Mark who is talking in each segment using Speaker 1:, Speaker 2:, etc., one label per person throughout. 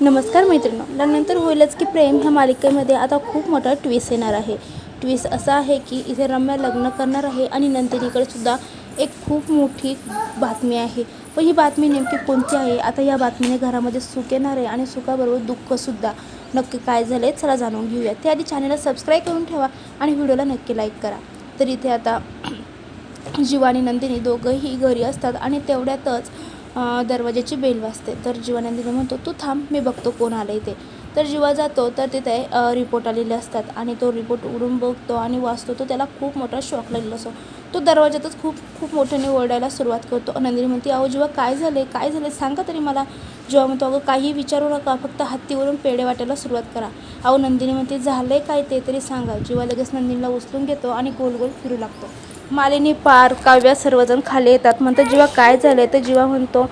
Speaker 1: नमस्कार मैत्रिणी, लग्नानंतर होईलच की प्रेम ह्या मालिकेमध्ये आता खूप मोठा ट्विस्ट येणार आहे. ट्विस्ट असा आहे की इथे रम्या लग्न करणार आहे आणि नंदिनीकडे सुद्धा एक खूप मोठी बातमी आहे. पण ही बातमी नेमकी कोणती आहे? आता या बातमीने घरामध्ये सुख येणार आहे आणि सुखाबरोबर दुःखसुद्धा. नक्की काय झालं आहे चला जाणून घेऊया. त्याआधी चॅनलला सबस्क्राईब करून ठेवा आणि व्हिडिओला नक्की लाईक करा. तर इथे आता जीवा आणि नंदिनी दोघंही घरी असतात आणि तेवढ्यातच दरवाजाची बेल वाजते. तर जीवा नंदिनी म्हणतो तू थांब, मी बघतो कोण आलं आहे ते. तर जीवा जातो तर तिथे रिपोर्ट आलेले असतात आणि तो रिपोर्ट उघडून बघतो आणि वाचतो. तो त्याला खूप मोठा शॉक लागलेला असतो. तो दरवाजातच खूप खूप मोठ्याने ओरडायला सुरुवात करतो. नंदिनी म्हणते अहो जीवा काय झाले काय झाले सांगा तरी मला. जीवा म्हणतो अगं काही विचारू नका, फक्त हत्तीवरून पेढे वाटायला सुरुवात करा. अहो नंदिनी म्हणते झाले काय ते तरी सांगा. जीवा लगेच नंदिनीला उचलून घेतो आणि गोल गोल फिरू लागतो. मालिनी, पार, काव्या सर्वजण खाली येतात. म्हणतात जीवा काय झालं आहे? तर जीवा म्हणतो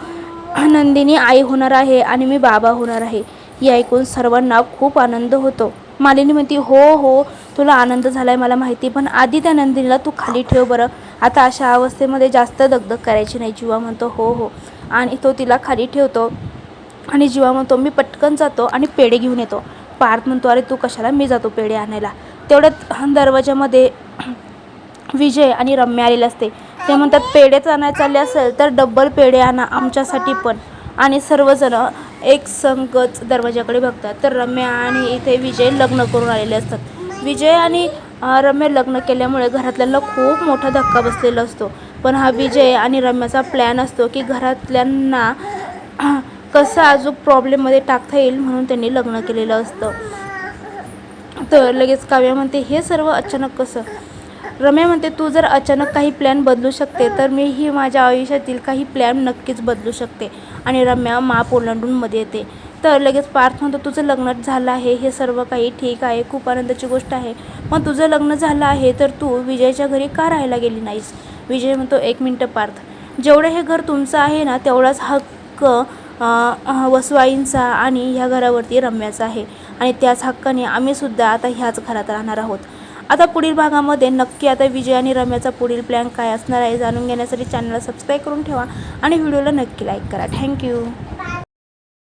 Speaker 1: नंदिनी आई होणार आहे आणि मी बाबा होणार आहे. हे ऐकून सर्वांना खूप आनंद होतो. मालिनी म्हणते हो हो तुला आनंद झाला आहे मला माहिती, पण आधी त्या नंदिनीला तू खाली ठेव बरं. आता अशा अवस्थेमध्ये जास्त दगदग करायची नाही. जीवा म्हणतो हो हो आणि तो तिला खाली ठेवतो आणि जीवा म्हणतो मी पटकन जातो आणि पेढे घेऊन येतो. पार्थ म्हणतो अरे तू कशाला, मी जातो पेढे आणायला. तेवढ्यात दरवाजामध्ये विजय आणि रम्या आलेले असते. ते म्हणतात पेढेच आणायला चालले असेल तर डब्बल पेढे आणा आमच्यासाठी पण. आणि सर्वजण एक संगच दरवाजाकडे बघतात. तर रम्या आणि इथे विजय लग्न करून आलेले असतात. विजय आणि रम्या लग्न केल्यामुळे घरातल्यांना खूप मोठा धक्का बसलेला असतो. पण हा विजय आणि रम्याचा प्लॅन असतो की घरातल्यांना कसं अजून प्रॉब्लेममध्ये टाकता येईल म्हणून त्यांनी लग्न केलेलं असतं. तर लगेच काव्या म्हणते हे सर्व अचानक कसं? रम्या म्हणते तू जर अचानक काही प्लॅन बदलू शकते तर मीही माझ्या आयुष्यातील काही प्लॅन नक्कीच बदलू शकते. आणि रम्या माप ओलांडून मध्ये येते. तर लगेच पार्थ म्हणतो तुझं लग्न झालं आहे हे सर्व काही ठीक आहे, खूप आनंदाची गोष्ट आहे. पण तुझं लग्न झालं आहे तर तू विजयच्या घरी का राहायला गेली नाहीस? विजय म्हणतो एक मिनटं पार्थ, जेवढं हे घर तुमचं आहे ना तेवढाच हक्क वसुआईंचा आणि ह्या घरावरती रम्याचा आहे. आणि त्याच हक्काने आम्हीसुद्धा आता ह्याच घरात राहणार आहोत. आता पुढील भागामध्ये नक्की आता विजय आणि रम्याचा पुढील प्लॅन काय असणार आहे जाणून घेण्यासाठी चॅनलला सबस्क्राईब करून ठेवा आणि व्हिडिओला नक्की लाईक करा. थँक्यू.